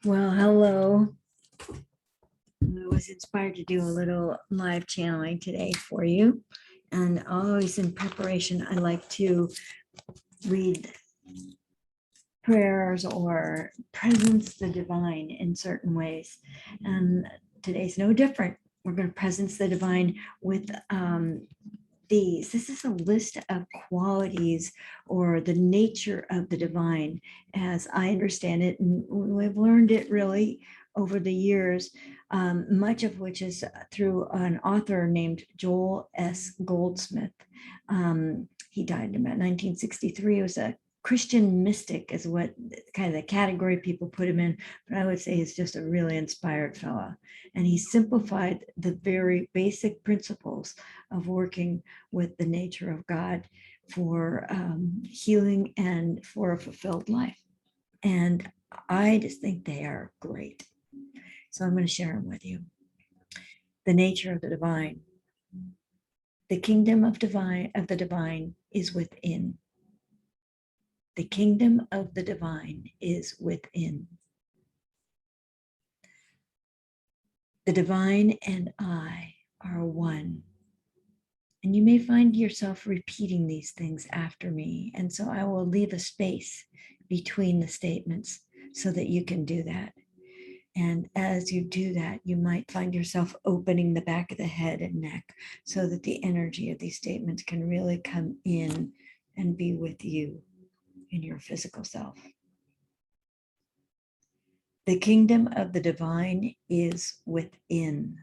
Well, hello. I was inspired to do a little live channeling today for you. And always in preparation, I like to read prayers or presence the divine in certain ways. And today's no different. We're going to presence the divine with these. This is a list of qualities or the nature of the divine as I understand it. And we've learned it really over the years, much of which is through an author named Joel S. Goldsmith. He died in about 1963. He was a Christian mystic is what kind of the category people put him in, but I would say he's just a really inspired fellow. And he simplified the very basic principles of working with the nature of God for healing and for a fulfilled life. And I just think they are great. So I'm going to share them with you. The nature of the divine. The kingdom of the divine is within. The kingdom of the divine is within. The divine and I are one. And you may find yourself repeating these things after me. And so I will leave a space between the statements so that you can do that. And as you do that, you might find yourself opening the back of the head and neck so that the energy of these statements can really come in and be with you in your physical self. The kingdom of the divine is within.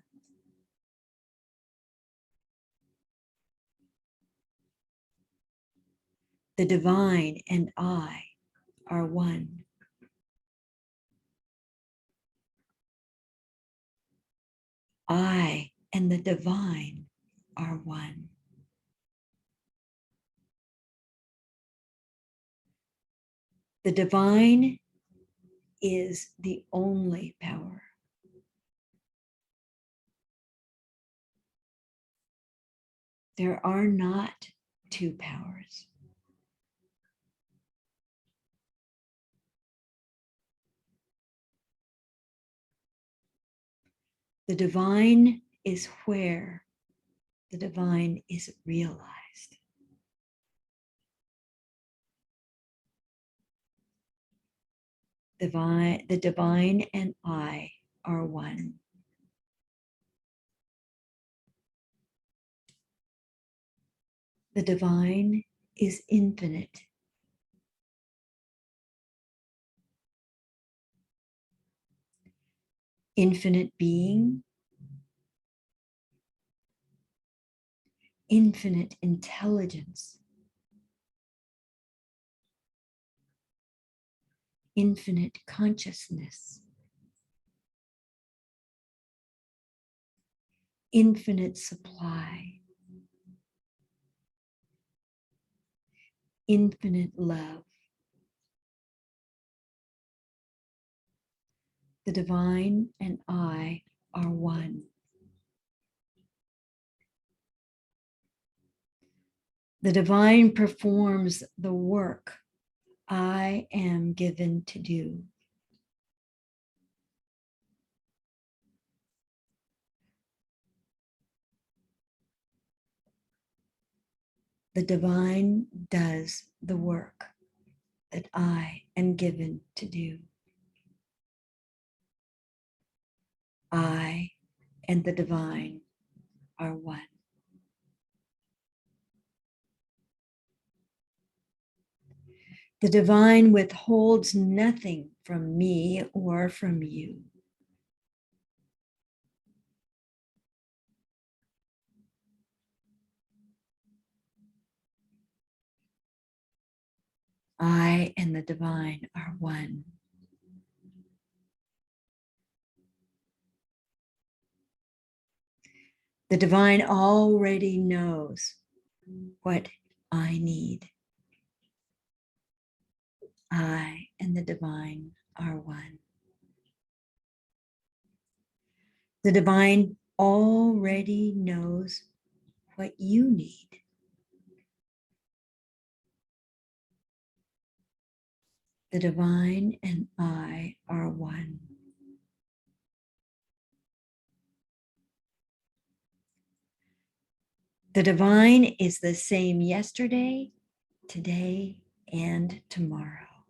The divine and I are one. I and the divine are one. The divine is the only power. There are not two powers. The divine is where the divine is realized. The divine and I are one. The divine is infinite. Infinite being, infinite intelligence, infinite consciousness, infinite supply, infinite love. The divine and I are one. The divine performs the work I am given to do. The divine does the work that I am given to do. I and the divine are one. The divine withholds nothing from me or from you. I and the divine are one. The divine already knows what I need. I and the divine are one. The divine already knows what you need. The divine and I are one. The divine is the same yesterday, today, and tomorrow.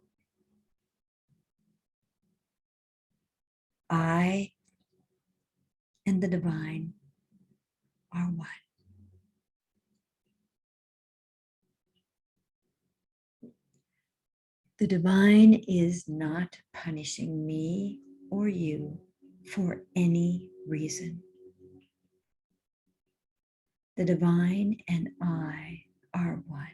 I and the divine are one. The divine is not punishing me or you for any reason. The divine and I are one.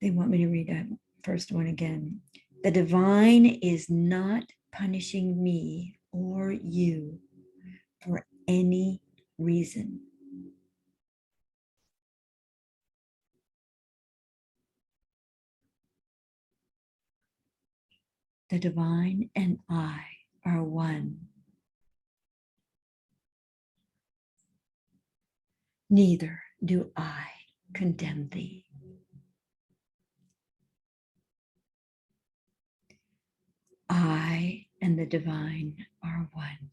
They want me to read that first one again. The divine is not punishing me or you for any reason. The divine and I are one. Neither do I condemn thee. I and the divine are one.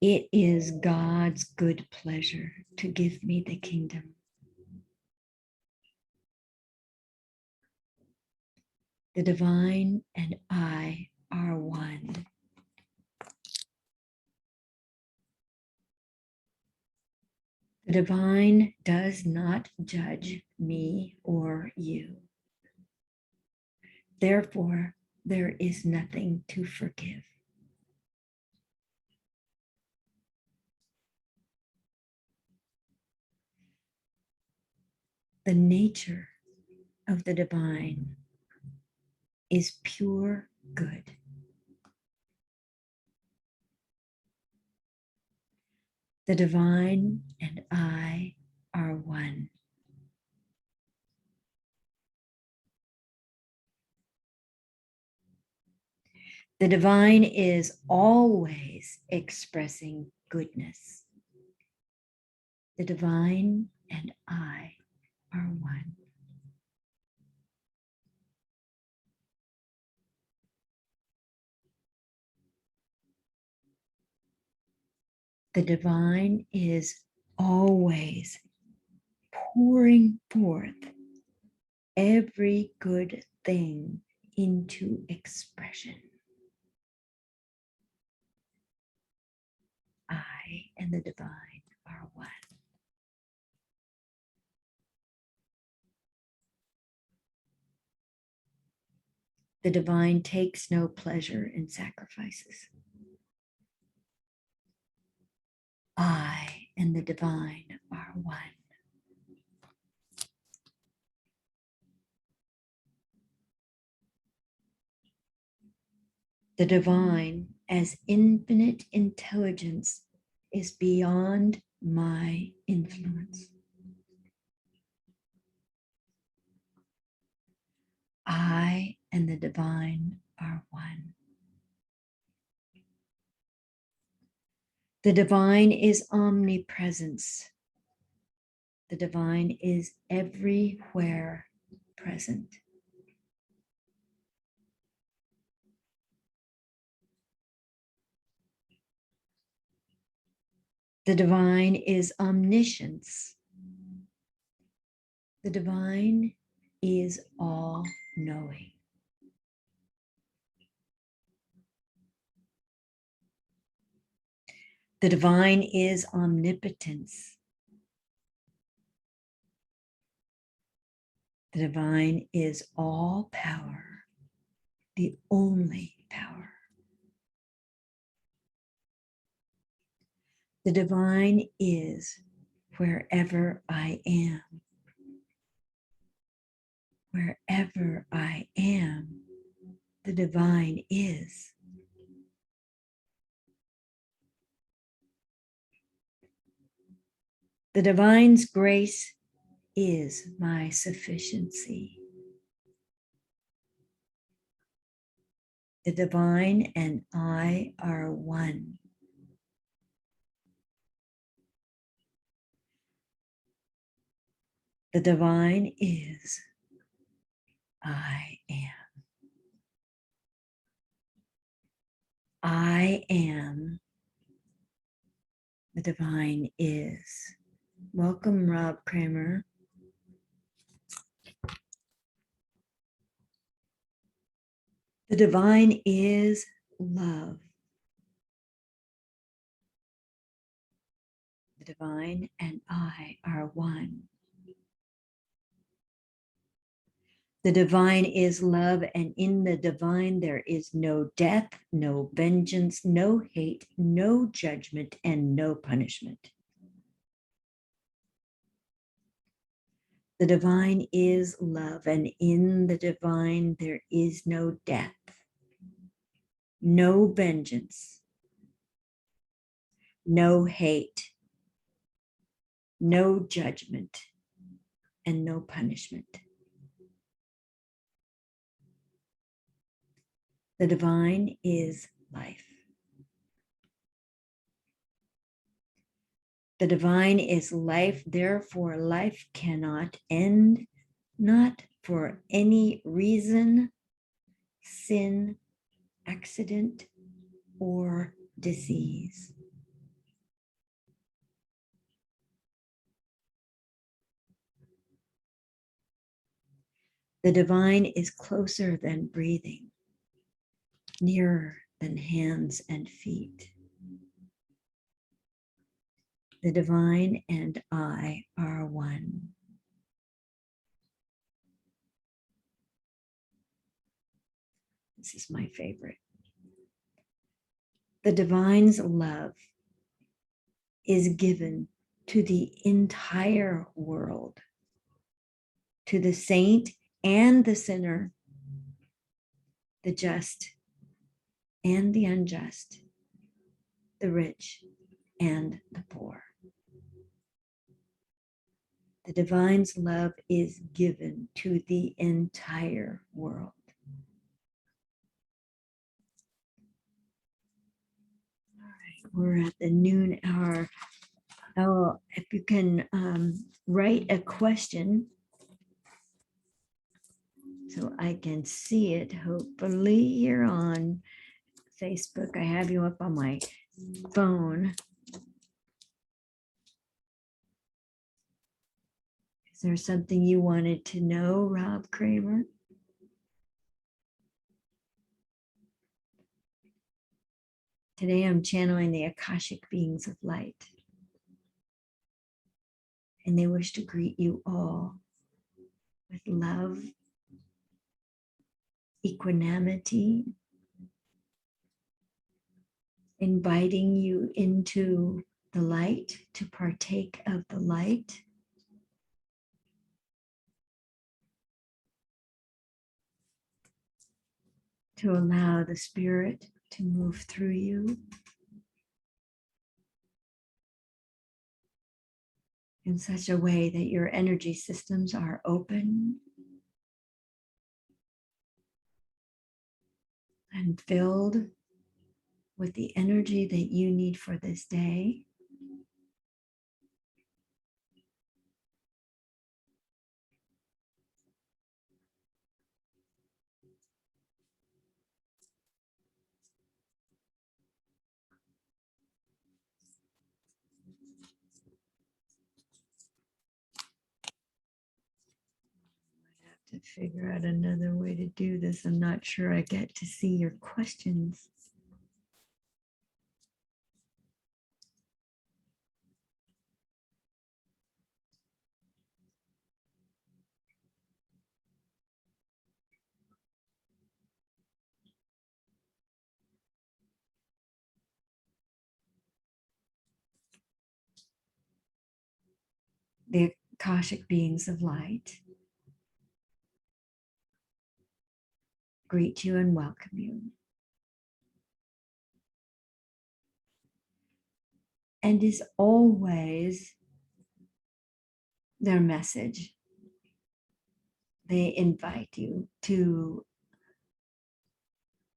It is God's good pleasure to give me the kingdom. The divine and I are one. The divine does not judge me or you. Therefore, there is nothing to forgive. The nature of the divine is pure good. The divine and I are one. The divine is always expressing goodness. The divine and I are one. The divine is always pouring forth every good thing into expression. I and the divine are one. The divine takes no pleasure in sacrifices. I and the divine are one. The divine, as infinite intelligence, is beyond my influence. I and the divine are one. The divine is omnipresence. The divine is everywhere present. The divine is omniscience. The divine is all knowing. The divine is omnipotence. The divine is all power, the only power. The divine is wherever I am. Wherever I am, the divine is. The divine's grace is my sufficiency. The divine and I are one. The divine is I am. I am. The divine is. Welcome, Rob Kramer. The divine is love. The divine and I are one. The divine is love, and in the divine there is no death, no vengeance, no hate, no judgment, and no punishment. The divine is love, and in the divine there is no death, no vengeance, no hate, no judgment, and no punishment. The divine is life. The divine is life, therefore life cannot end, not for any reason, sin, accident, or disease. The divine is closer than breathing, nearer than hands and feet. The divine and I are one. This is my favorite. The divine's love is given to the entire world, to the saint and the sinner, the just and the unjust, the rich and the poor. The divine's love is given to the entire world. All right, we're at the noon hour. Oh, if you can write a question so I can see it, hopefully here on Facebook. I have you up on my phone. Is there something you wanted to know, Rob Kramer? Today I'm channeling the Akashic beings of light. And they wish to greet you all with love, equanimity, inviting you into the light to partake of the light. To allow the spirit to move through you in such a way that your energy systems are open and filled with the energy that you need for this day. To figure out another way to do this. I'm not sure I get to see your questions. The Akashic beings of light greet you and welcome you. And is always their message. They invite you to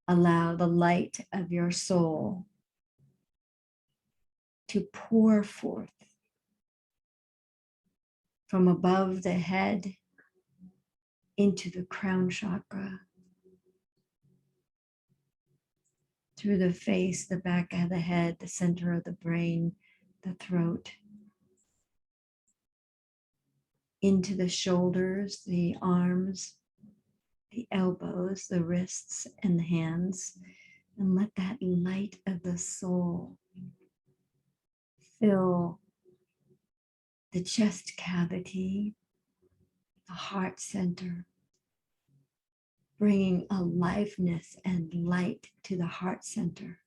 allow the light of your soul to pour forth from above the head into the crown chakra, through the face, the back of the head, the center of the brain, the throat, into the shoulders, the arms, the elbows, the wrists, and the hands. And let that light of the soul fill the chest cavity, the heart center, bringing aliveness and light to the heart center.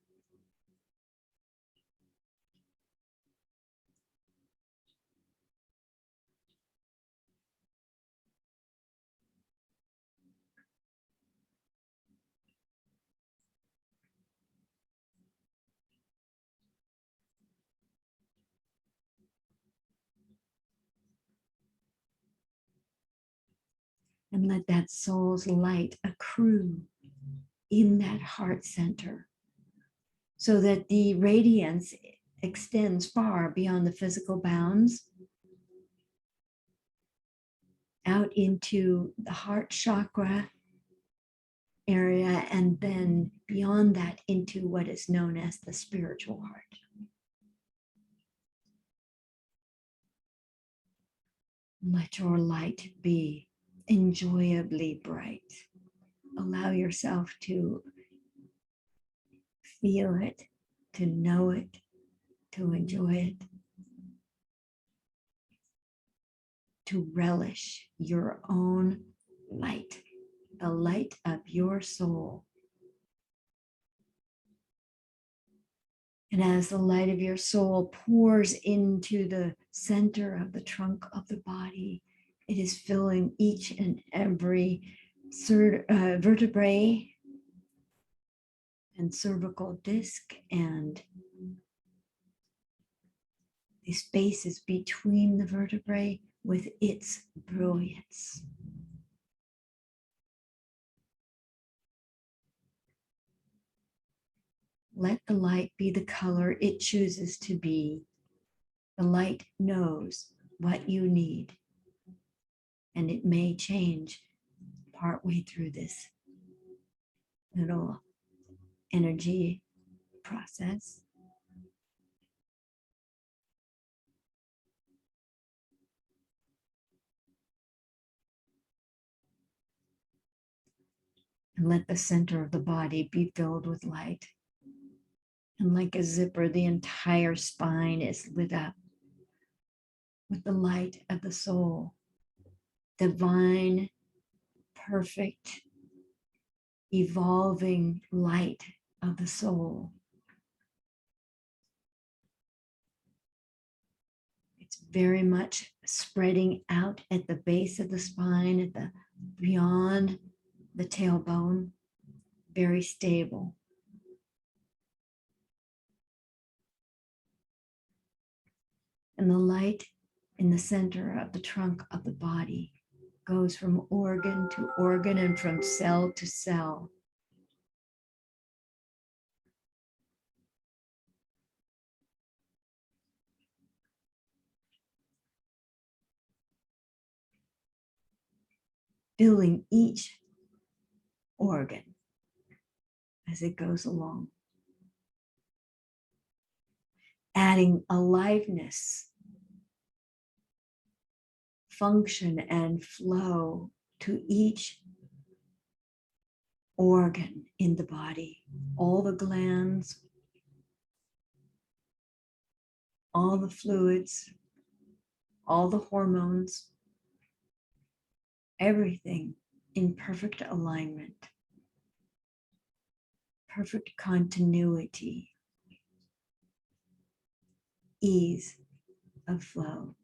And let that soul's light accrue in that heart center so that the radiance extends far beyond the physical bounds out into the heart chakra area, and then beyond that into what is known as the spiritual heart. Let your light be enjoyably bright. Allow yourself to feel it, to know it, to enjoy it, to relish your own light, the light of your soul. And as the light of your soul pours into the center of the trunk of the body, it is filling each and every vertebrae and cervical disc and the spaces between the vertebrae with its brilliance. Let the light be the color it chooses to be. The light knows what you need, and it may change partway through this little energy process. And let the center of the body be filled with light. And like a zipper, the entire spine is lit up with the light of the soul, divine, perfect, evolving light of the soul. It's very much spreading out at the base of the spine, at the beyond the tailbone, very stable. And the light in the center of the trunk of the body goes from organ to organ and from cell to cell. Filling each organ as it goes along, adding aliveness, function, and flow to each organ in the body, all the glands, all the fluids, all the hormones, everything in perfect alignment, perfect continuity, ease of flow.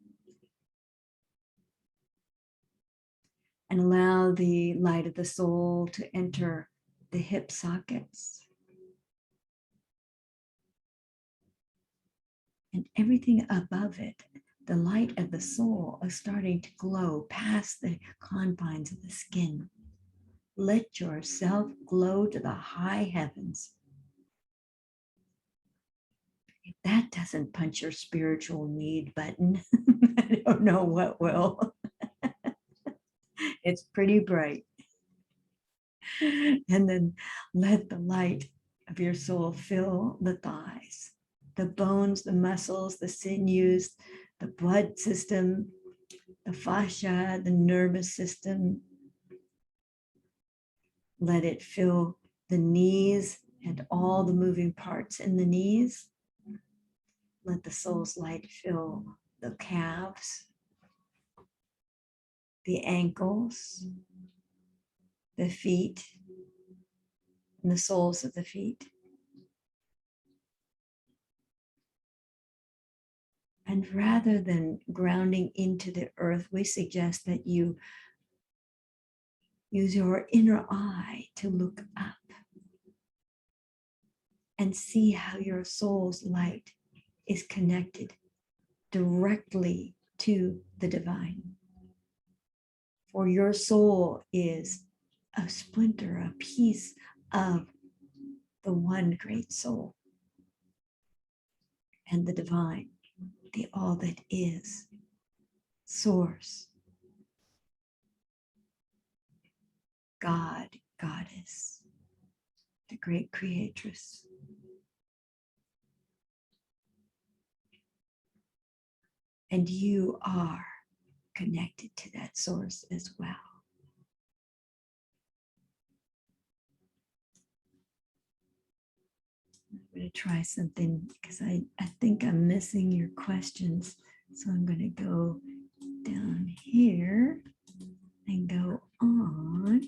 And allow the light of the soul to enter the hip sockets and everything above it. The light of the soul is starting to glow past the confines of the skin. Let yourself glow to the high heavens. If that doesn't punch your spiritual need button, that don't know what will. It's pretty bright. And then let the light of your soul fill the thighs, the bones, the muscles, the sinews, the blood system, the fascia, the nervous system. Let it fill the knees and all the moving parts in the knees. Let the soul's light fill the calves, the ankles, the feet, and the soles of the feet. And rather than grounding into the earth, we suggest that you use your inner eye to look up and see how your soul's light is connected directly to the divine. For your soul is a splinter, a piece of the one great soul and the divine, the all that is, source, God, goddess, the great creatress. And you are connected to that source as well. I'm going to try something because I think I'm missing your questions. So I'm going to go down here and go on.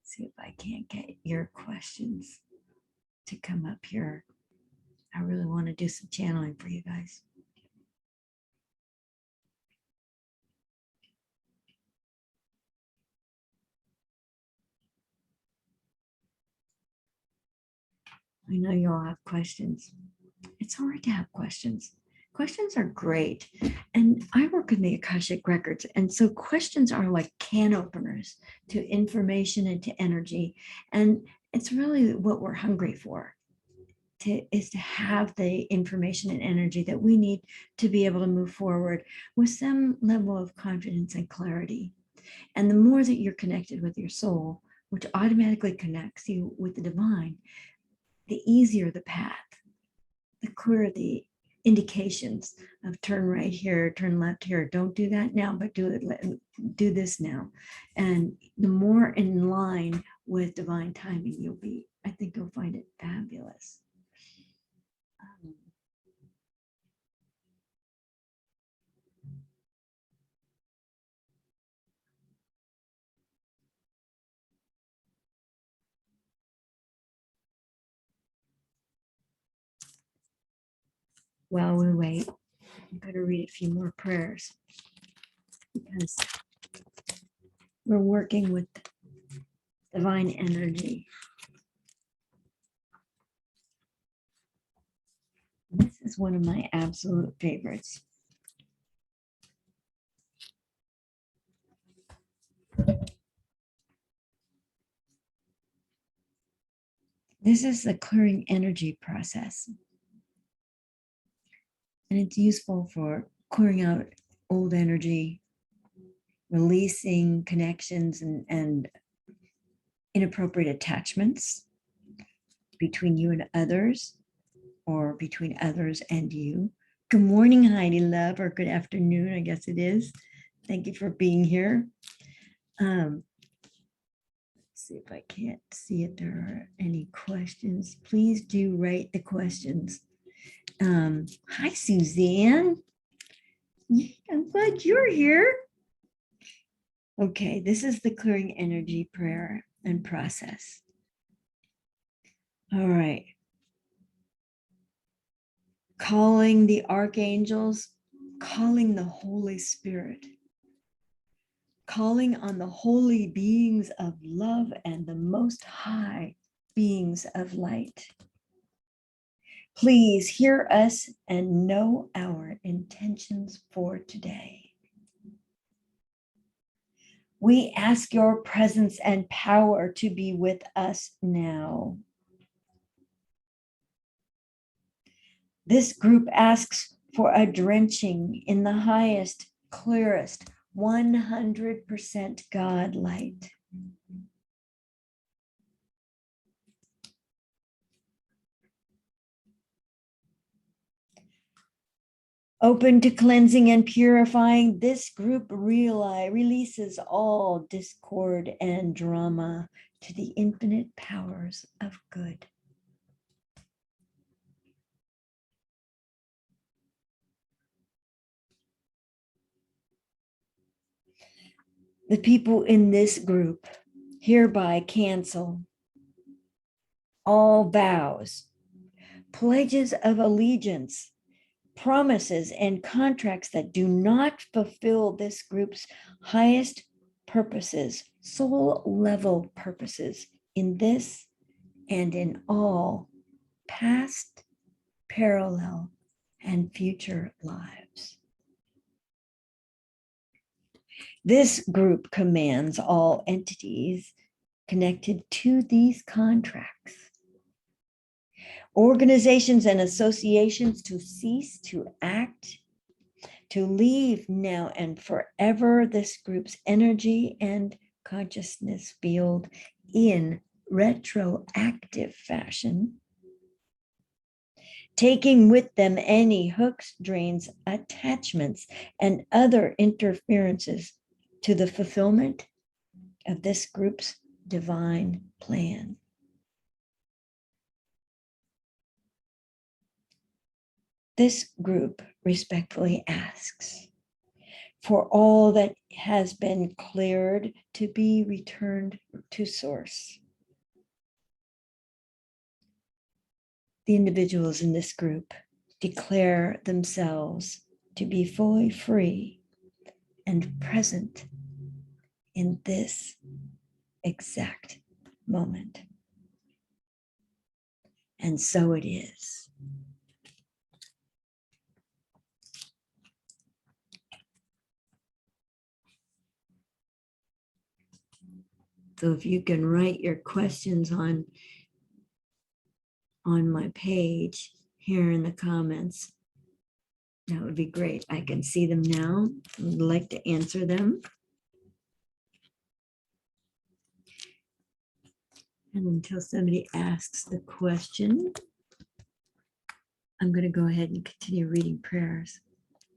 See if I can't get your questions to come up here. I really want to do some channeling for you guys. I know you all have questions. It's hard to have questions. Questions are great. And I work in the Akashic records. And so questions are like can openers to information and to energy. And it's really what we're hungry for, is to have the information and energy that we need to be able to move forward with some level of confidence and clarity. And the more that you're connected with your soul, which automatically connects you with the divine, the easier the path, the clearer the indications of turn right here, turn left here. Don't do that now, but do this now. And the more in line with divine timing you'll be, I think you'll find it fabulous. While we wait, I'm going to read a few more prayers because we're working with divine energy. This is one of my absolute favorites. This is the clearing energy process. And it's useful for clearing out old energy, releasing connections and inappropriate attachments between you and others, or between others and you. Good morning, Heidi love, or good afternoon, I guess it is. Thank you for being here. Let's see if I can't see if there are any questions. Please do write the questions. Hi, Suzanne. I'm glad you're here. Okay, this is the clearing energy prayer and process. All right. Calling the archangels, calling the Holy Spirit, calling on the holy beings of love and the most high beings of light. Please hear us and know our intentions for today. We ask your presence and power to be with us now. This group asks for a drenching in the highest, clearest, 100% God light. Open to cleansing and purifying, this group releases all discord and drama to the infinite powers of good. The people in this group hereby cancel all vows, pledges of allegiance, promises, and contracts that do not fulfill this group's highest purposes, soul level purposes in this and in all past, parallel, and future lives. This group commands all entities connected to these contracts, organizations and associations to cease to act, to leave now and forever this group's energy and consciousness field in retroactive fashion, taking with them any hooks, drains, attachments, and other interferences to the fulfillment of this group's divine plan. This group respectfully asks for all that has been cleared to be returned to source. The individuals in this group declare themselves to be fully free and present in this exact moment. And so it is. So if you can write your questions on my page here in the comments, that would be great. I can see them now. I'd like to answer them. And until somebody asks the question, I'm going to go ahead and continue reading prayers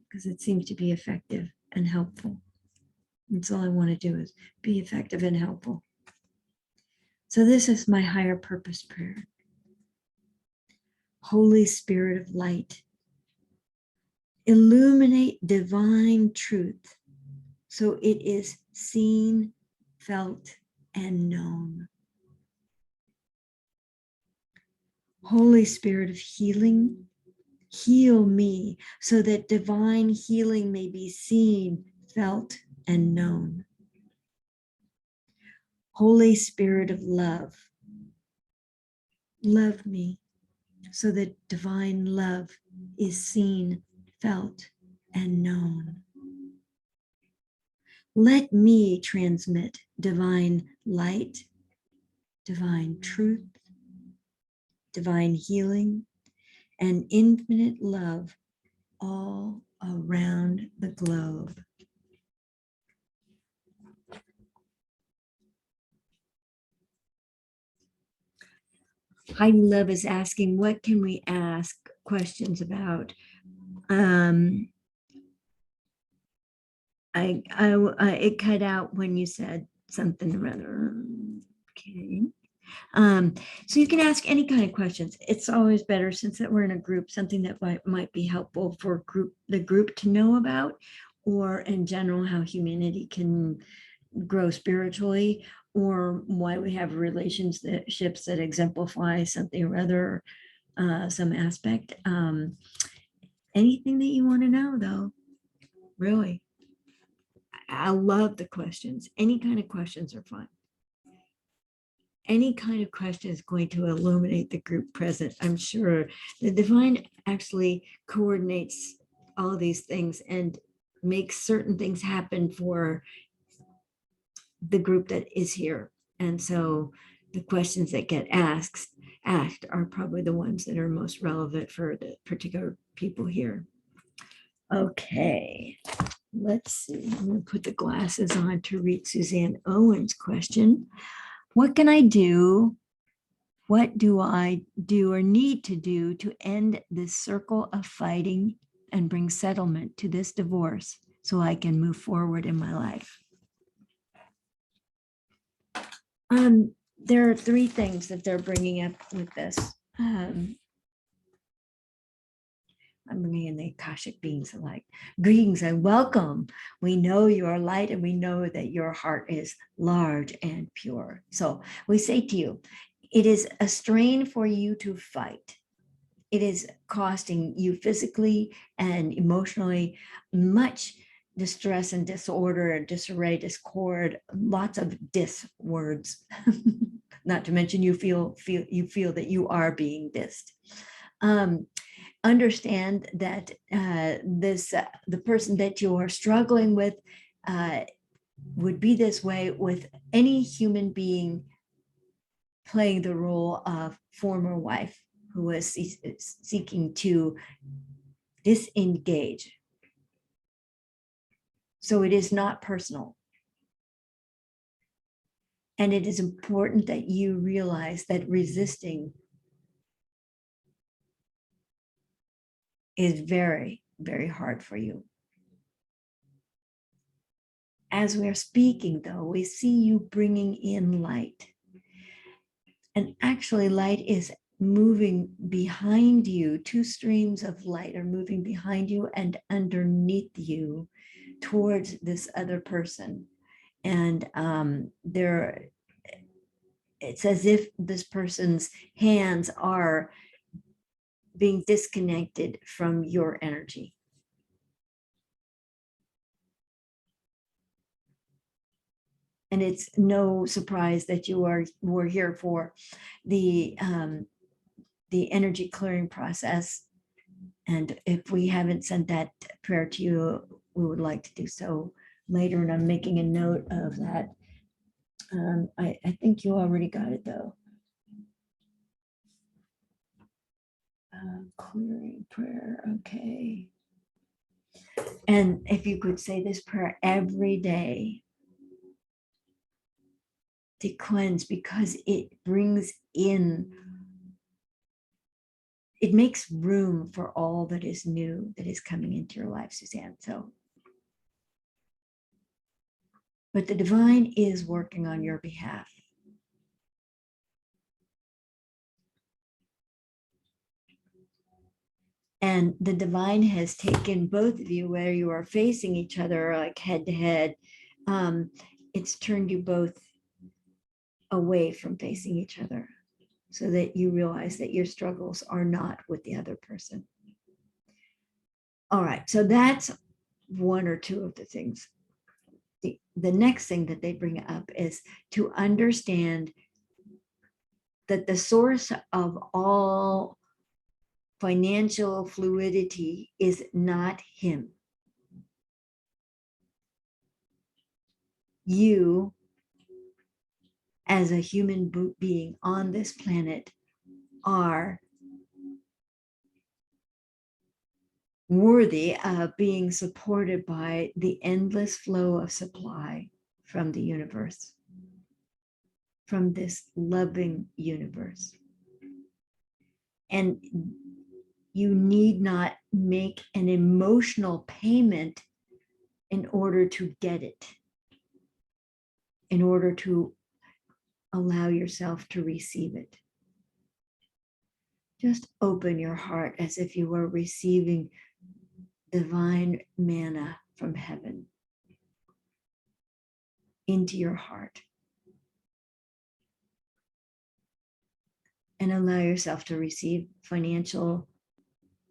because it seems to be effective and helpful. That's all I want to do is be effective and helpful. So this is my higher purpose prayer. Holy Spirit of light, illuminate divine truth so it is seen, felt, and known. Holy Spirit of healing, heal me so that divine healing may be seen, felt, and known. Holy Spirit of love, love me so that divine love is seen, felt, and known. Let me transmit divine light, divine truth, divine healing, and infinite love all around the globe. Heidi Love is asking, what can we ask questions about? It cut out when you said something rather, okay. So you can ask any kind of questions. It's always better, since that we're in a group, something that might be helpful for the group to know about, or in general, how humanity can grow spiritually, or why we have relationships that exemplify something or other, some aspect. Anything that you want to know, though, really. I love the questions. Any kind of questions are fun. Any kind of question is going to illuminate the group present. I'm sure the divine actually coordinates all of these things and makes certain things happen for the group that is here. And so the questions that get asked are probably the ones that are most relevant for the particular people here. Okay, let's see. I'm going to put the glasses on to read Suzanne Owen's question. What can I do? What do I do or need to do to end this circle of fighting and bring settlement to this divorce so I can move forward in my life? There are three things that they're bringing up with this. I'm bringing in the Akashic beings alike. Greetings and welcome. We know you are light and we know that your heart is large and pure. So we say to you, it is a strain for you to fight. It is costing you physically and emotionally much distress and disorder and disarray, discord, lots of dis words. Not to mention you feel that you are being dissed. Understand that the person that you are struggling with would be this way with any human being playing the role of former wife who is seeking to disengage. So it is not personal. And it is important that you realize that resisting is very, very hard for you. As we're speaking, though, we see you bringing in light. And actually, light is moving behind you. Two streams of light are moving behind you and underneath you towards this other person. And it's as if this person's hands are being disconnected from your energy. And it's no surprise that we're here for the energy clearing process. And if we haven't sent that prayer to you, we would like to do so later. And I'm making a note of that. I think you already got it though. Clearing prayer, okay. And if you could say this prayer every day to cleanse, because it brings in, it makes room for all that is new that is coming into your life, Suzanne. So, but the divine is working on your behalf. And the divine has taken both of you where you are facing each other like head to head. It's turned you both away from facing each other so that you realize that your struggles are not with the other person. All right, so that's one or two of the things. The next thing that they bring up is to understand that the source of all financial fluidity is not him. You, as a human being on this planet, are worthy of being supported by the endless flow of supply from the universe, from this loving universe. And you need not make an emotional payment in order to get it, in order to allow yourself to receive it. Just open your heart as if you were receiving divine manna from heaven into your heart. And allow yourself to receive financial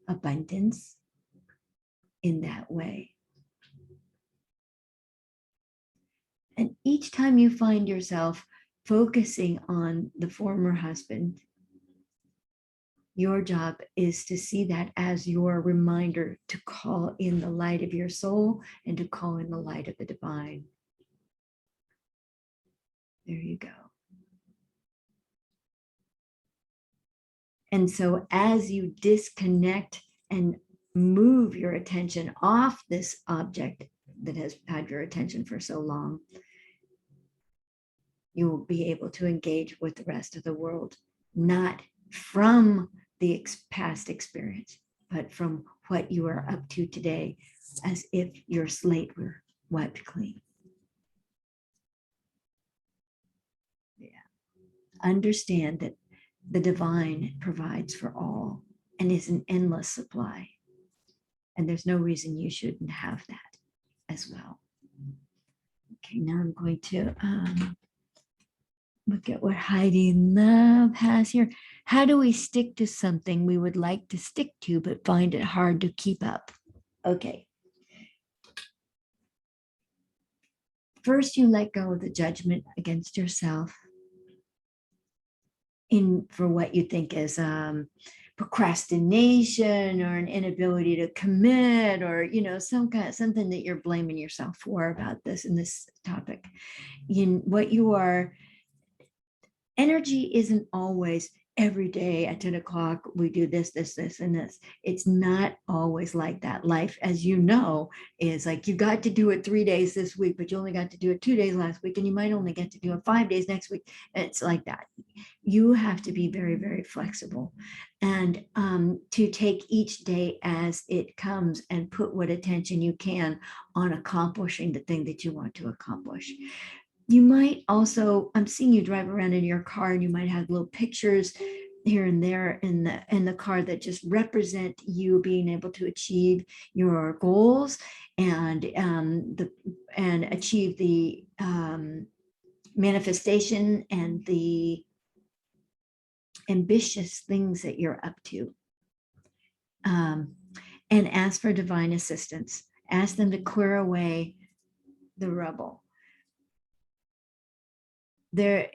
abundance in that way. And each time you find yourself focusing on the former husband, your job is to see that as your reminder to call in the light of your soul and to call in the light of the divine. There you go. And so as you disconnect and move your attention off this object that has had your attention for so long, you will be able to engage with the rest of the world, not from the past experience, but from what you are up to today, as if your slate were wiped clean. Yeah. Understand that the divine provides for all and is an endless supply. And there's no reason you shouldn't have that as well. Okay, now I'm going to look at what Heidi Love has here. How do we stick to something we would like to stick to, but find it hard to keep up? Okay. First, you let go of the judgment against yourself for what you think is procrastination or an inability to commit, or something that you're blaming yourself for about this in this topic. What you are, energy isn't always every day at 10 o'clock, we do this, and this. It's not always like that. Life, as you know, is like you got to do it 3 days this week, but you only got to do it 2 days last week, and you might only get to do it 5 days next week. It's like that. You have to be very, very flexible, and to take each day as it comes and put what attention you can on accomplishing the thing that you want to accomplish. You might also, I'm seeing you drive around in your car, and you might have little pictures here and there in the car that just represent you being able to achieve your goals and achieve the manifestation and the ambitious things that you're up to. And ask for divine assistance. Ask them to clear away the rubble. I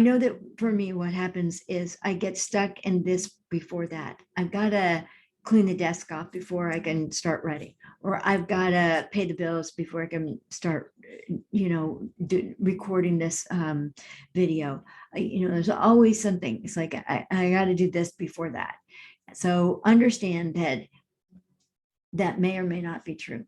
know that for me, what happens is I get stuck in this before that. I've got to clean the desk off before I can start writing, or I've got to pay the bills before I can start, recording this video. There's always something. It's like, I got to do this before that. So understand that may or may not be true.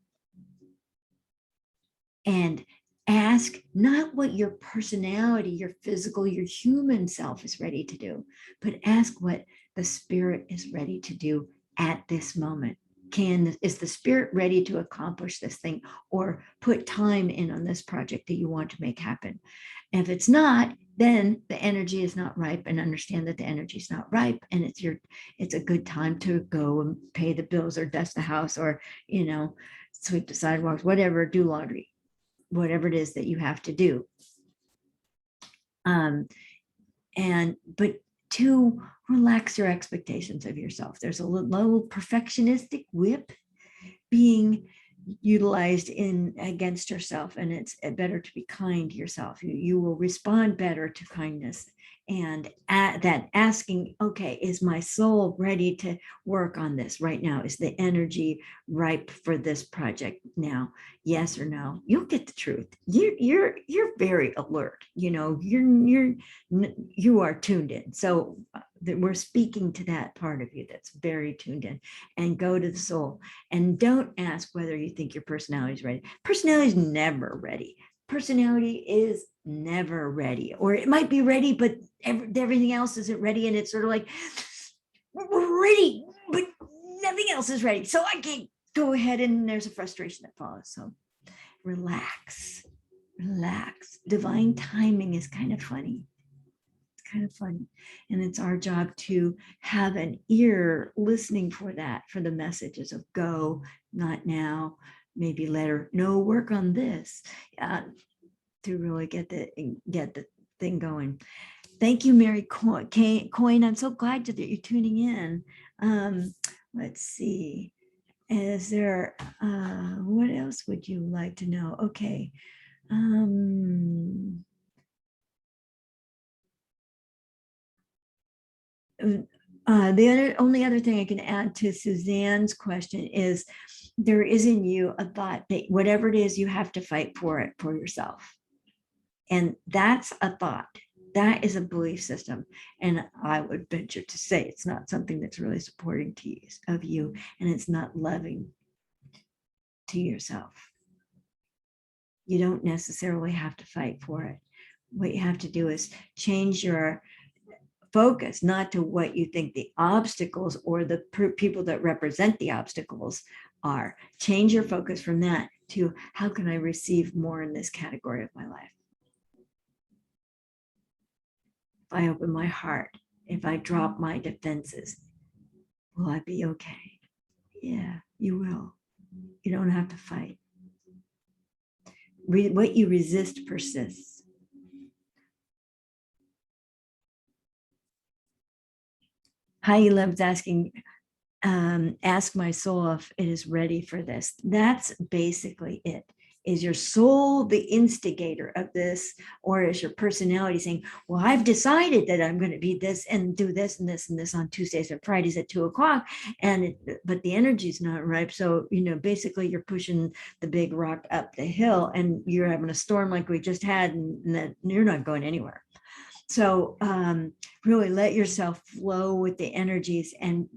And ask not what your personality, your physical, your human self is ready to do, but ask what the spirit is ready to do at this moment. Is the spirit ready to accomplish this thing or put time in on this project that you want to make happen? And if it's not, then the energy is not ripe, and understand that the energy is not ripe, and it's a good time to go and pay the bills or dust the house or, sweep the sidewalks, whatever, do laundry, whatever it is that you have to do. But to relax your expectations of yourself. There's a little perfectionistic whip being utilized against yourself, and it's better to be kind to yourself. You will respond better to kindness, and that asking, okay, is my soul ready to work on this right now? Is the energy ripe for this project now? Yes or no? You'll get the truth. You're very alert. You are tuned in. So we're speaking to that part of you that's very tuned in, and go to the soul, and don't ask whether you think your personality is ready. Personality is never ready. Personality is never ready, or it might be ready, but everything else isn't ready. And it's sort of like, we're ready, but nothing else is ready. So I can't go ahead, and there's a frustration that follows. So relax. Divine timing is kind of funny. And it's our job to have an ear listening for that, for the messages of go, not now, maybe later, no, work on this, to really get the thing going. Thank you, Mary Coyne. I'm so glad that you're tuning in. Let's see. Is there, what else would you like to know? Okay. The only other thing I can add to Suzanne's question is, there is in you a thought that whatever it is, you have to fight for it for yourself. And that's a thought. That is a belief system. And I would venture to say it's not something that's really supporting to you, of you, and it's not loving to yourself. You don't necessarily have to fight for it. What you have to do is change your focus, not to what you think the obstacles or the people that represent the obstacles are. Change your focus from that to how can I receive more in this category of my life? If I open my heart, if I drop my defenses, will I be okay? Yeah, you will. You don't have to fight. What you resist persists. Heidi loves asking, ask my soul if it is ready for this. That's basically it. Is your soul the instigator of this, or is your personality saying, well, I've decided that I'm going to be this and do this and this and this on Tuesdays and Fridays at 2:00, but the energy's not right. So, basically you're pushing the big rock up the hill and you're having a storm like we just had, and that you're not going anywhere. So really let yourself flow with the energies and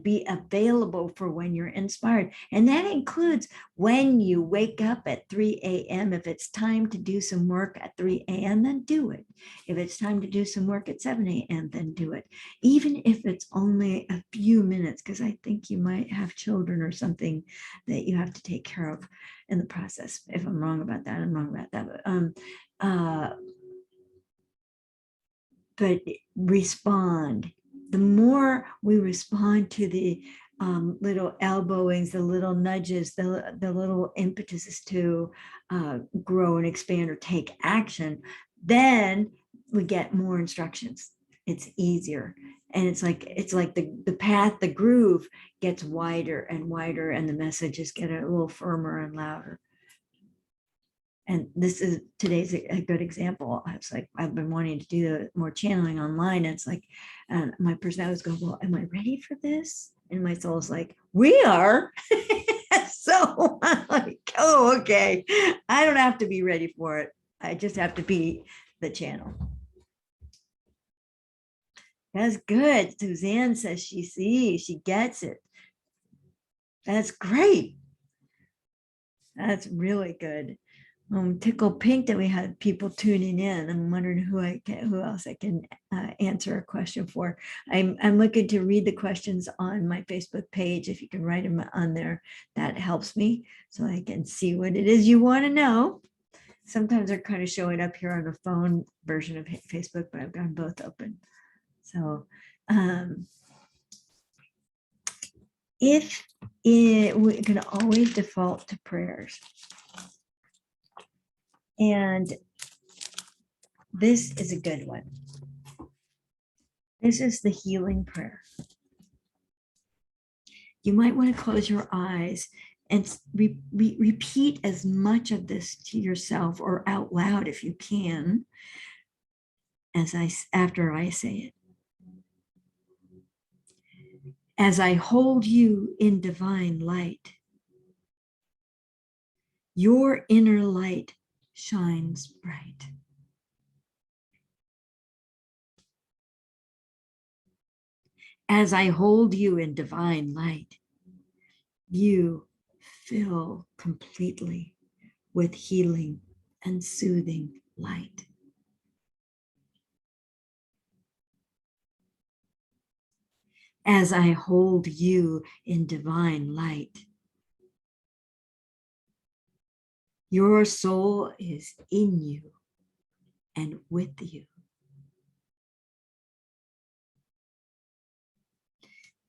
be available for when you're inspired. And that includes when you wake up at 3 a.m. If it's time to do some work at 3 a.m., then do it. If it's time to do some work at 7 a.m., then do it. Even if it's only a few minutes, because I think you might have children or something that you have to take care of in the process. If I'm wrong about that, I'm wrong about that. But respond. The more we respond to the little elbowings, the little nudges, the little impetuses to grow and expand or take action, then we get more instructions. It's easier. And it's like the path, the groove gets wider and wider, and the messages get a little firmer and louder. And this is today's a good example. It's like I've been wanting to do more channeling online. It's like, and my personality goes, well, am I ready for this? And my soul's like, we are. So I'm like, oh, okay. I don't have to be ready for it. I just have to be the channel. That's good. Suzanne says she sees, she gets it. That's great. That's really good. Tickle pink that we had people tuning in. I'm wondering who else I can answer a question for. I'm looking to read the questions on my Facebook page. If you can write them on there, that helps me so I can see what it is you want to know. Sometimes they're kind of showing up here on the phone version of Facebook, but I've got them both open. So we can always default to prayers. And this is a good one. This is the healing prayer. You might want to close your eyes and repeat as much of this to yourself or out loud if you can, after I say it. As I hold you in divine light, your inner light shines bright. As I hold you in divine light, you fill completely with healing and soothing light. As I hold you in divine light, your soul is in you and with you.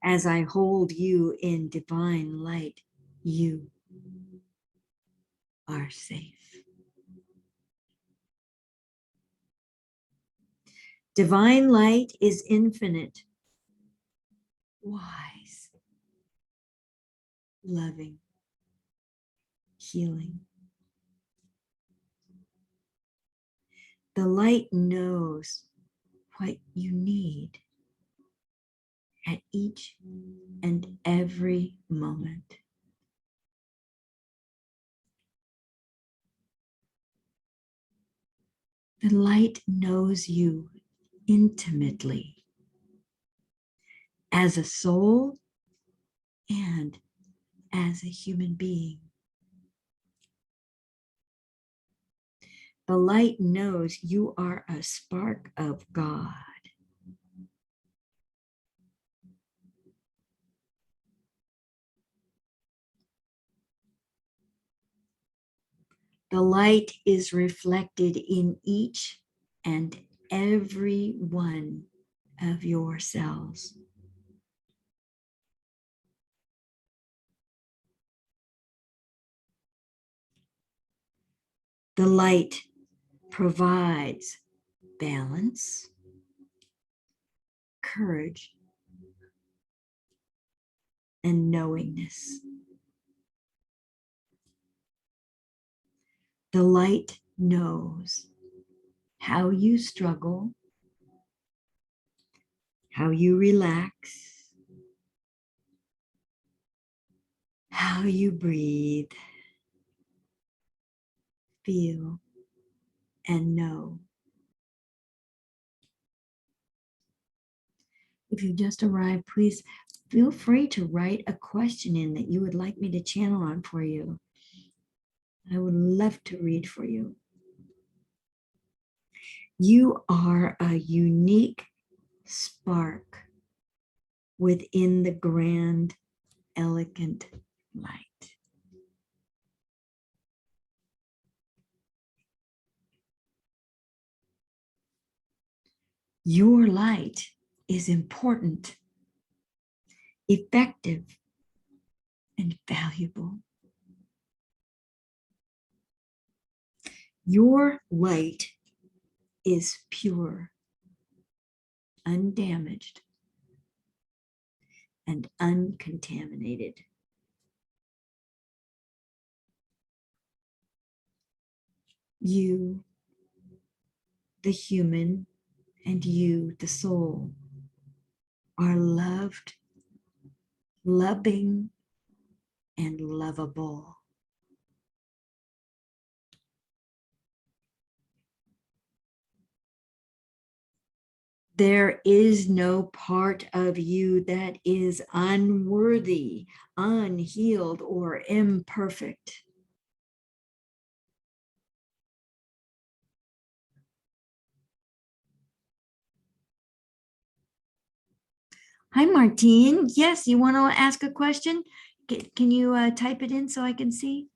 As I hold you in divine light, you are safe. Divine light is infinite, wise, loving, healing. The light knows what you need at each and every moment. The light knows you intimately as a soul and as a human being. The light knows you are a spark of God. The light is reflected in each and every one of your cells. The light provides balance, courage, and knowingness. The light knows how you struggle, how you relax, how you breathe, feel, and know. If you just arrived, please feel free to write a question in that you would like me to channel on for you. I would love to read for you. You are a unique spark within the grand, elegant light. Your light is important, effective, and valuable. Your light is pure, undamaged, and uncontaminated. You, the human, and you, the soul, are loved, loving, and lovable. There is no part of you that is unworthy, unhealed, or imperfect. Hi, Martine. Yes, you want to ask a question? Can you type it in so I can see?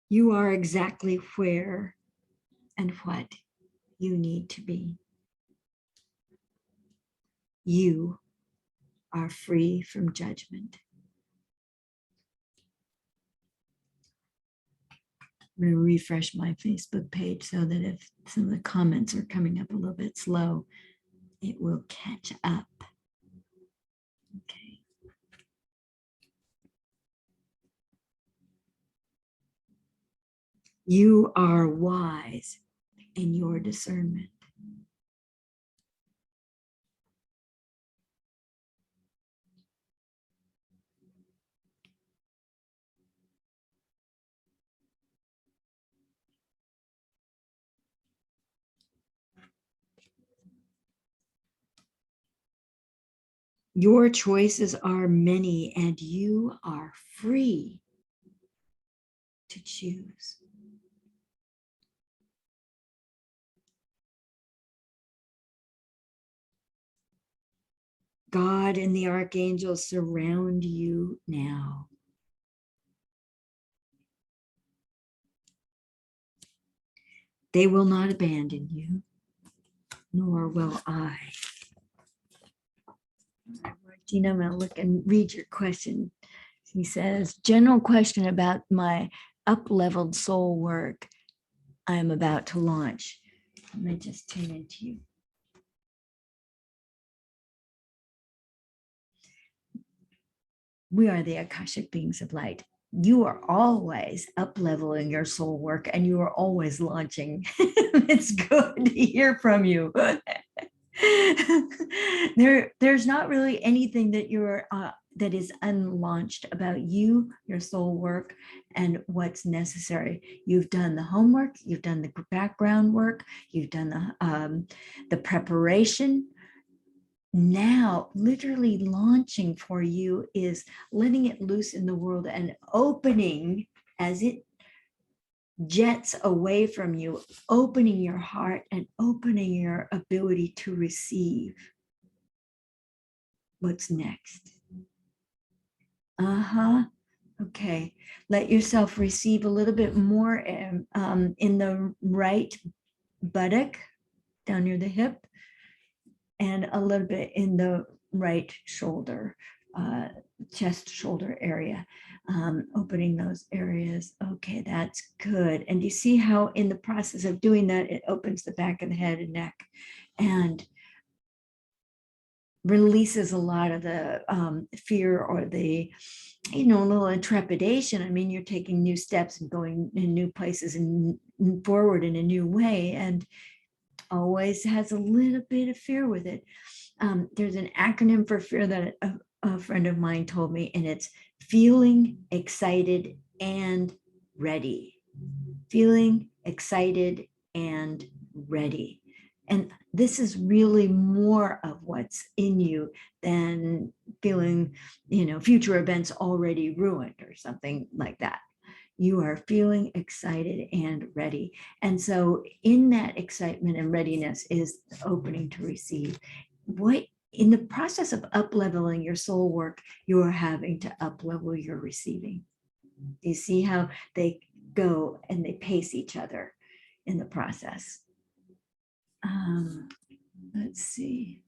You are exactly where and what you need to be. You are free from judgment. I'm going to refresh my Facebook page so that if some of the comments are coming up a little bit slow, it will catch up. Okay. You are wise in your discernment. Your choices are many, and you are free to choose. God and the archangels surround you now. They will not abandon you, nor will I. Martina, I'm going to look and read your question. He says, general question about my up-leveled soul work I am about to launch. Let me just tune into you. We are the Akashic beings of light. You are always up-leveling your soul work and you are always launching. It's good to hear from you. There's not really anything that you're that is unlaunched about you, your soul work, and what's necessary. You've done the homework, you've done the background work, you've done the preparation. Now, literally launching for you is letting it loose in the world and opening as it jets away from you, opening your heart and opening your ability to receive what's next. Okay. Let yourself receive a little bit more in the right buttock, down near the hip, and a little bit in the right shoulder, chest, shoulder area, opening those areas. Okay, that's good. And you see how in the process of doing that, it opens the back of the head and neck and releases a lot of the fear or the, little trepidation. I mean, you're taking new steps and going in new places and forward in a new way, and always has a little bit of fear with it. There's an acronym for fear that a friend of mine told me, and it's feeling excited and ready. Feeling excited and ready. And this is really more of what's in you than feeling, future events already ruined or something like that. You are feeling excited and ready. And so in that excitement and readiness is the opening to receive. What in the process of up-leveling your soul work, you are having to up-level your receiving. You see how they go and they pace each other in the process. Let's see.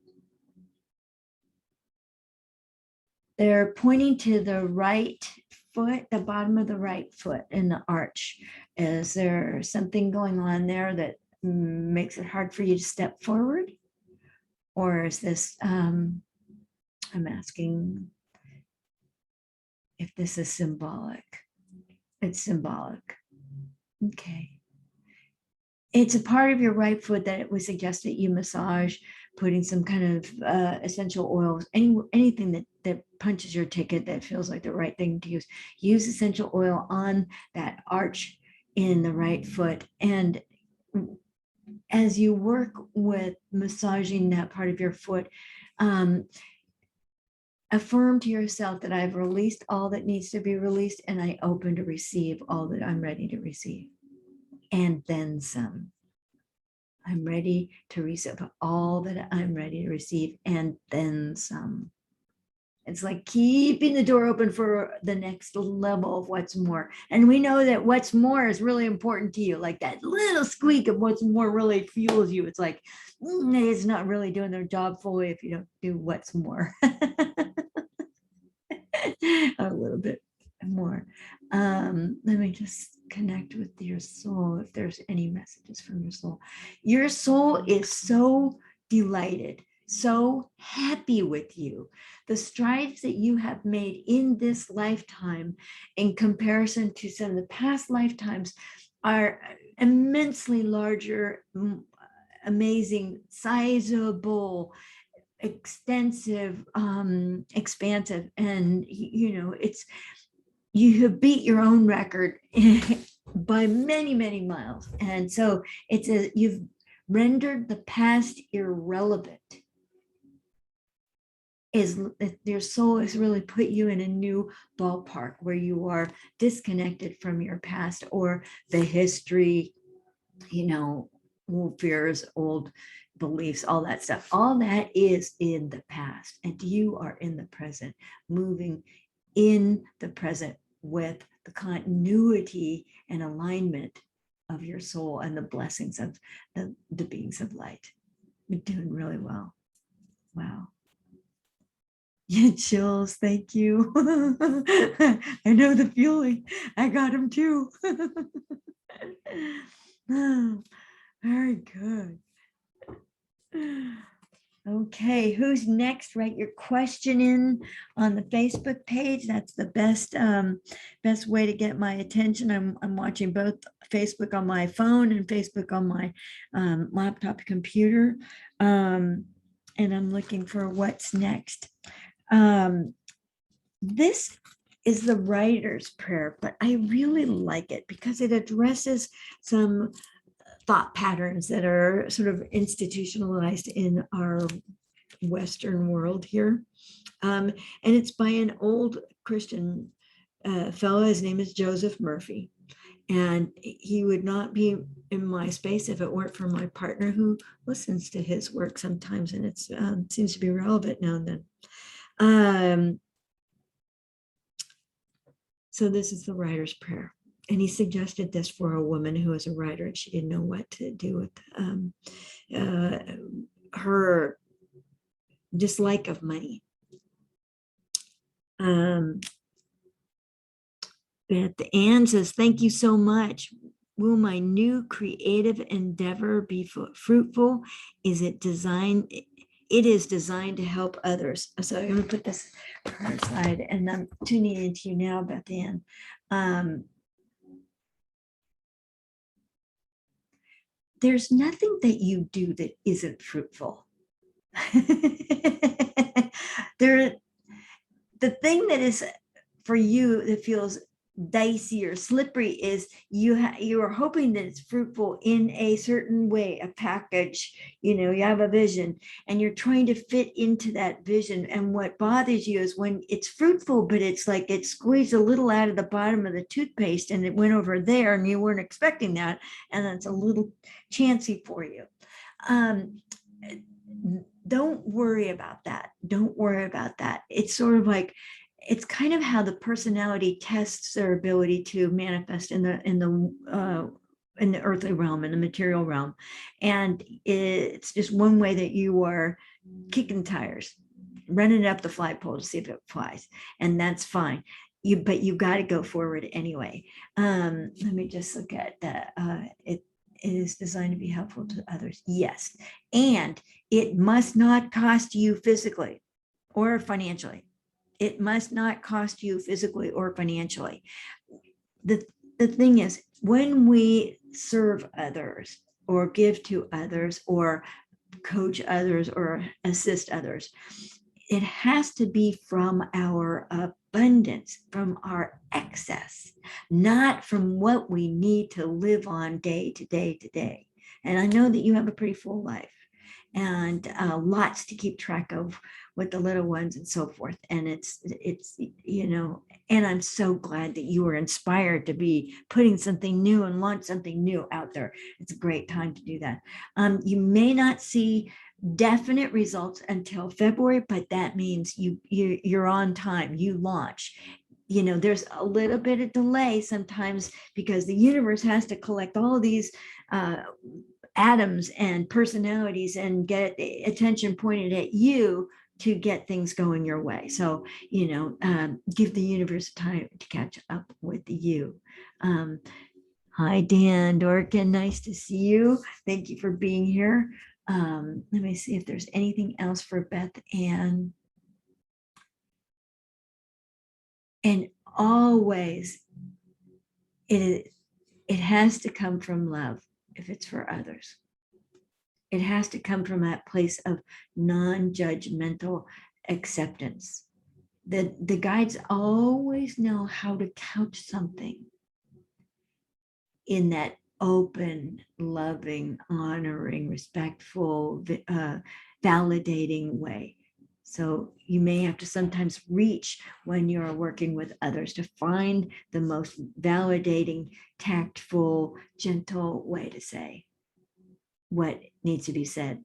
They're pointing to the right foot, the bottom of the right foot in the arch. Is there something going on there that makes it hard for you to step forward? Or is this, I'm asking if this is symbolic. It's symbolic. Okay. It's a part of your right foot that it would suggest that you massage, putting some kind of essential oils, anything that punches your ticket that feels like the right thing to use. Use essential oil on that arch in the right foot. And as you work with massaging that part of your foot, affirm to yourself that I've released all that needs to be released, and I open to receive all that I'm ready to receive. And then some. I'm ready to receive all that I'm ready to receive, and then some. It's like keeping the door open for the next level of what's more. And we know that what's more is really important to you. Like that little squeak of what's more really fuels you. It's like, it's not really doing their job fully if you don't do what's more. A little bit more. Let me just connect with your soul if there's any messages from your soul. Your soul is so delighted, so happy with you. The strides that you have made in this lifetime in comparison to some of the past lifetimes are immensely larger, amazing, sizable, extensive, expansive, and it's, you have beat your own record by many, many miles. And so you've rendered the past irrelevant. Your soul has really put you in a new ballpark where you are disconnected from your past or the history, old fears, old beliefs, all that stuff. All that is in the past, and you are in the present, moving in the present with the continuity and alignment of your soul and the blessings of the beings of light. You're doing really well. Wow. Yeah, chills. Thank you. I know the feeling. I got them too. Oh, very good. Okay, who's next? Write your question in on the Facebook page. That's the best way to get my attention. I'm watching both Facebook on my phone and Facebook on my laptop computer, and I'm looking for what's next. This is the writer's prayer, but I really like it because it addresses some thought patterns that are sort of institutionalized in our Western world here. And it's by an old Christian fellow. His name is Joseph Murphy. And he would not be in my space if it weren't for my partner who listens to his work sometimes. And it seems to be relevant now and then. So this is the writer's prayer. And he suggested this for a woman who was a writer and she didn't know what to do with her dislike of money. Beth Ann says, thank you so much. Will my new creative endeavor be fruitful? Is it designed? It is designed to help others. So I'm going to put this aside and I'm tuning into you now, Beth Ann. There's nothing that you do that isn't fruitful. The thing that is for you that feels dicey or slippery is you are hoping that it's fruitful in a certain way, a package. You have a vision and you're trying to fit into that vision, and what bothers you is when it's fruitful but it's like it squeezed a little out of the bottom of the toothpaste and it went over there and you weren't expecting that, and that's a little chancy for you. Don't worry about that. It's sort of like, it's kind of how the personality tests their ability to manifest in the earthly realm, in the material realm. And it's just one way that you are kicking tires, running it up the flagpole to see if it flies. And that's fine. But you got to go forward anyway. Let me just look at that. It is designed to be helpful to others. Yes. And it must not cost you physically or financially. It must not cost you physically or financially. The thing is, when we serve others or give to others or coach others or assist others, it has to be from our abundance, from our excess, not from what we need to live on day to day to day. And I know that you have a pretty full life and lots to keep track of with the little ones and so forth. And it's and I'm so glad that you were inspired to be putting something new and launch something new out there. It's a great time to do that. You may not see definite results until February, but that means you're on time. You launch. There's a little bit of delay sometimes because the universe has to collect all of these atoms and personalities and get attention pointed at you to get things going your way. So, give the universe time to catch up with you. Hi, Dan Dorkin. Nice to see you. Thank you for being here. Let me see if there's anything else for Beth Ann. And always, it has to come from love if it's for others. It has to come from that place of non-judgmental acceptance. The guides always know how to couch something in that open, loving, honoring, respectful, validating way. So you may have to sometimes reach when you're working with others to find the most validating, tactful, gentle way to say what needs to be said.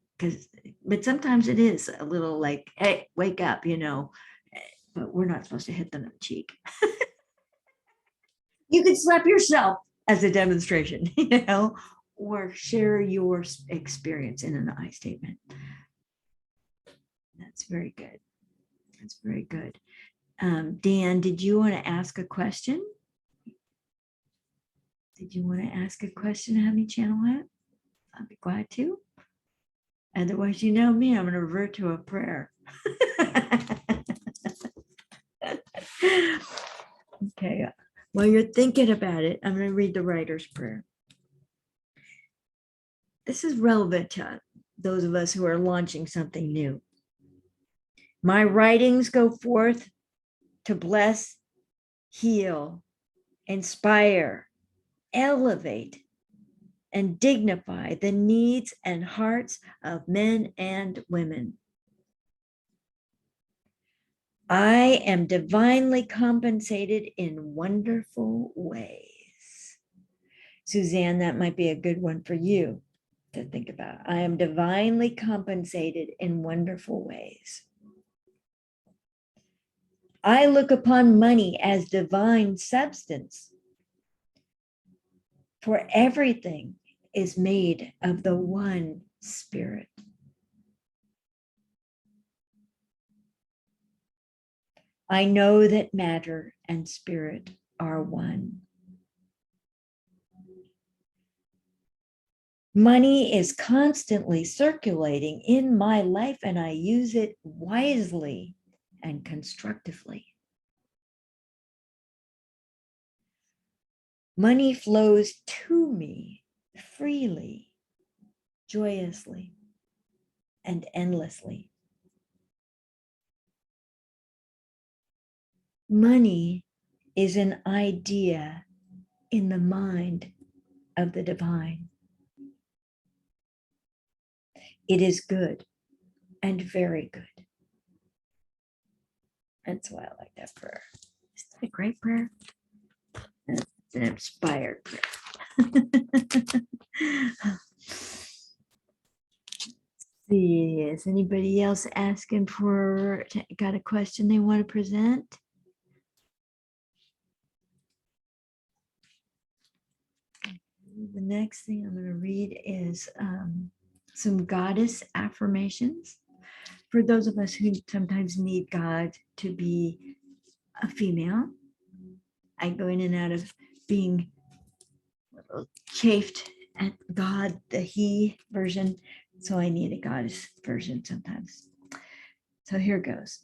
But sometimes it is a little like, hey, wake up, but we're not supposed to hit them in the cheek. You could slap yourself as a demonstration, or share your experience in an I statement. That's very good. That's very good. Dan, did you want to ask a question? Did you want to ask a question? Have me channel it? I'll be glad to. Otherwise, you know me, I'm going to revert to a prayer. Okay. While you're thinking about it, I'm going to read the writer's prayer. This is relevant to those of us who are launching something new. My writings go forth to bless, heal, inspire, elevate, and dignify the needs and hearts of men and women. I am divinely compensated in wonderful ways. Suzanne, that might be a good one for you to think about. I am divinely compensated in wonderful ways. I look upon money as divine substance, for everything is made of the one spirit. I know that matter and spirit are one. Money is constantly circulating in my life, and I use it wisely and constructively. Money flows to me freely, joyously, and endlessly. Money is an idea in the mind of the divine. It is good and very good. That's why I like that prayer. Is that a great prayer? It's an inspired prayer. See, is anybody else asking for, got a question they want to present? The next thing I'm going to read is some goddess affirmations. For those of us who sometimes need God to be a female, I go in and out of being chafed at God, the he version. So I need a goddess version sometimes. So here goes.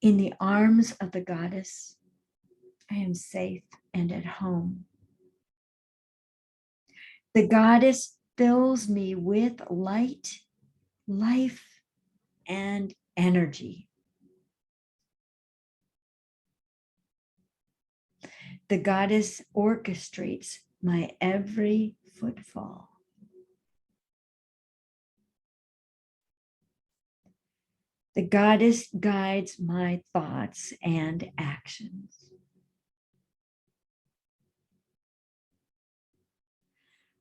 In the arms of the goddess, I am safe and at home. The goddess fills me with light, life, and energy. The goddess orchestrates my every footfall. The goddess guides my thoughts and actions.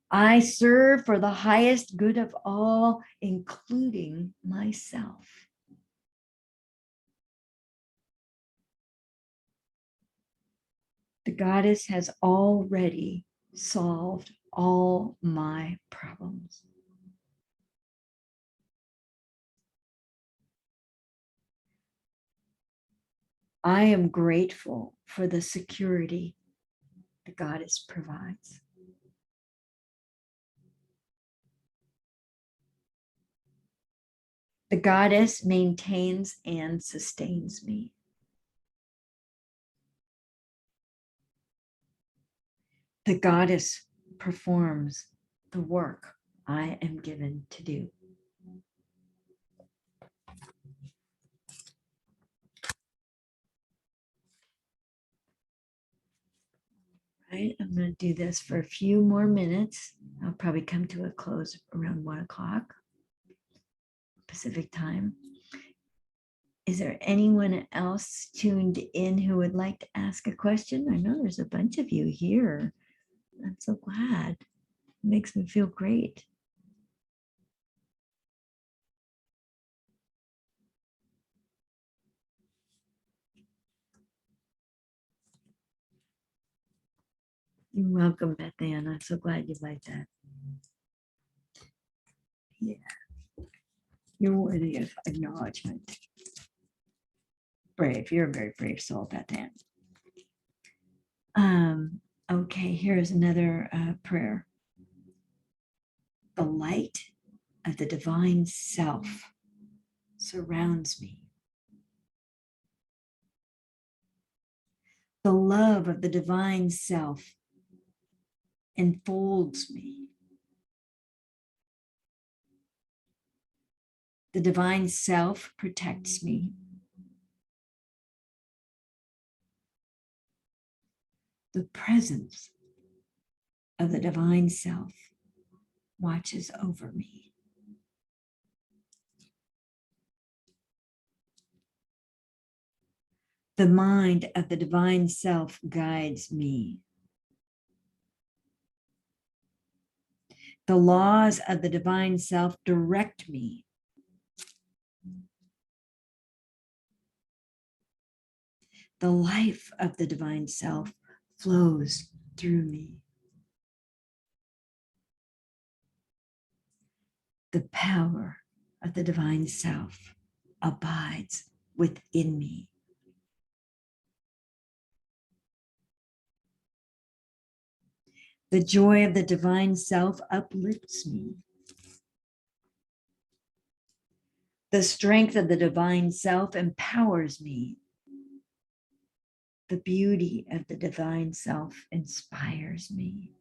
I serve for the highest good of all, including myself. The goddess has already solved all my problems. I am grateful for the security the goddess provides. The goddess maintains and sustains me. The goddess performs the work I am given to do. Right, I'm going to do this for a few more minutes. I'll probably come to a close around 1 o'clock Pacific time. Is there anyone else tuned in who would like to ask a question? I know there's a bunch of you here. I'm so glad. It makes me feel great. You're welcome, Beth Ann. I'm so glad you like that. Yeah. You're worthy of acknowledgement. Brave. You're a very brave soul, Beth Ann. Okay, here's another prayer. The light of the divine self surrounds me. The love of the divine self enfolds me. The divine self protects me. The presence of the divine self watches over me. The mind of the divine self guides me. The laws of the divine self direct me. The life of the divine self flows through me. The power of the divine self abides within me. The joy of the divine self uplifts me. The strength of the divine self empowers me. The beauty of the divine self inspires me.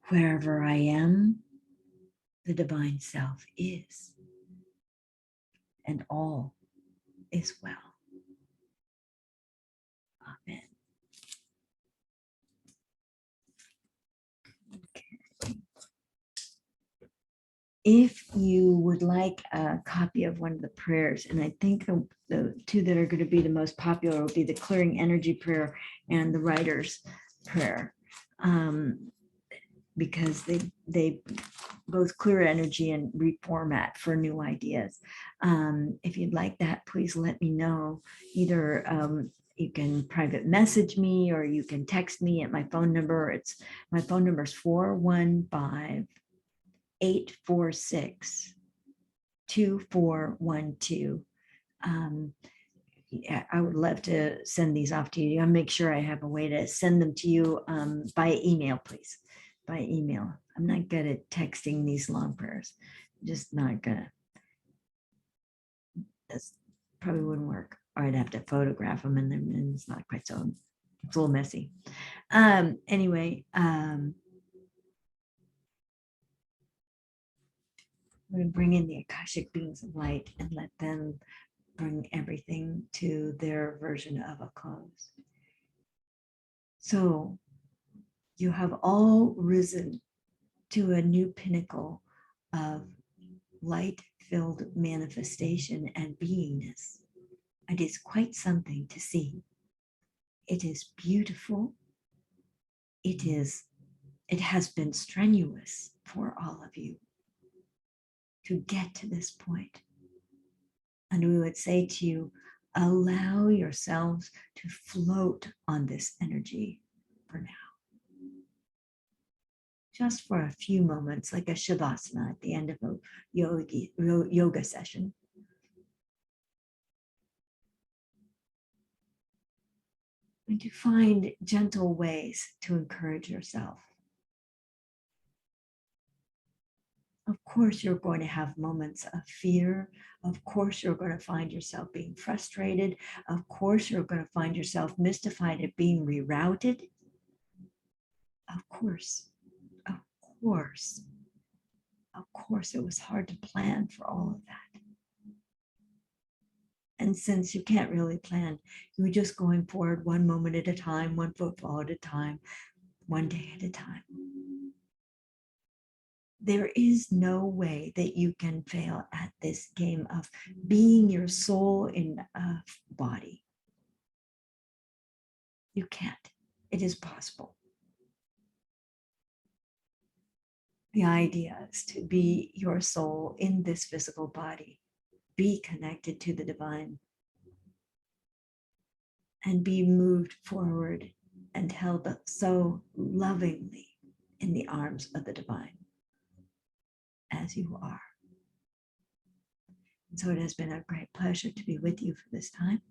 Wherever I am, the divine self is, and all is well. Amen. Okay. If you would like a copy of one of the prayers, and I think the two that are going to be the most popular will be the clearing energy prayer and the writer's prayer, because they both clear energy and reformat for new ideas. If you'd like that, please let me know. Either you can private message me or you can text me at my phone number. My phone number is 415-846-2412. Yeah, I would love to send these off to you. I'll make sure I have a way to send them to you by email, please. By email. I'm not good at texting these long prayers. Just not gonna. That's probably wouldn't work. Or I'd have to photograph them, and then it's not quite so. It's a little messy. Anyway, I'm going to bring in the Akashic beings of light and let them bring everything to their version of a close. So you have all risen to a new pinnacle of light-filled manifestation and beingness. It is quite something to see. It is beautiful. It has been strenuous for all of you to get to this point. And we would say to you, allow yourselves to float on this energy for now. Just for a few moments, like a shavasana at the end of a yoga session. And to find gentle ways to encourage yourself. Of course, you're going to have moments of fear. Of course, you're going to find yourself being frustrated. Of course, you're going to find yourself mystified at being rerouted. Of course, of course, of course, it was hard to plan for all of that. And since you can't really plan, you're just going forward one moment at a time, one footfall at a time, one day at a time. There is no way that you can fail at this game of being your soul in a body. You can't. It is possible. The idea is to be your soul in this physical body, be connected to the divine, and be moved forward and held up so lovingly in the arms of the divine as you are. And so it has been a great pleasure to be with you for this time.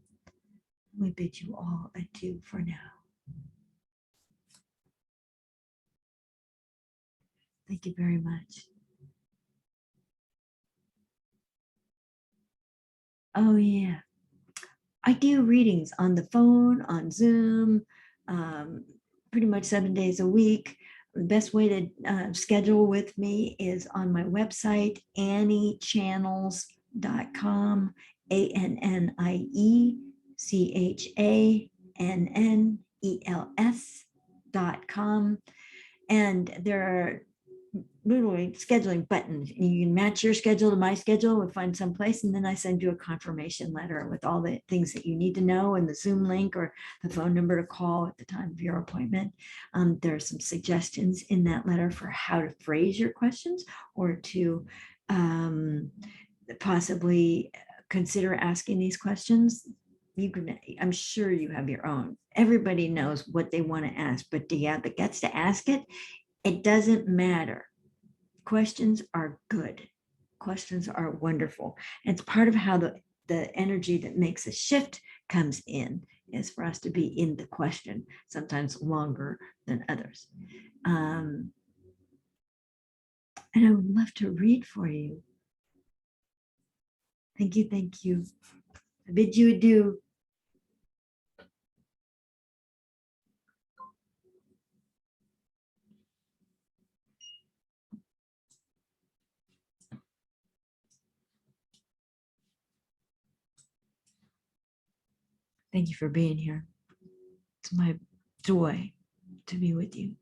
We bid you all adieu for now. Thank you very much. Oh, yeah. I do readings on the phone, on Zoom, pretty much 7 days a week. The best way to schedule with me is on my website, anniechannels.com, ANNIECHANNELS.com. UNNELS.com. And there are literally scheduling buttons. You can match your schedule to my schedule. We'll find some place, and then I send you a confirmation letter with all the things that you need to know, and the Zoom link or the phone number to call at the time of your appointment. There are some suggestions in that letter for how to phrase your questions, or to possibly consider asking these questions. You can, I'm sure you have your own. Everybody knows what they want to ask, but do you have the guts to ask it? It doesn't matter. Questions are good. Questions are wonderful. And it's part of how the energy that makes a shift comes in, is for us to be in the question, sometimes longer than others. And I would love to read for you. Thank you. Thank you. I bid you adieu. Thank you for being here. It's my joy to be with you.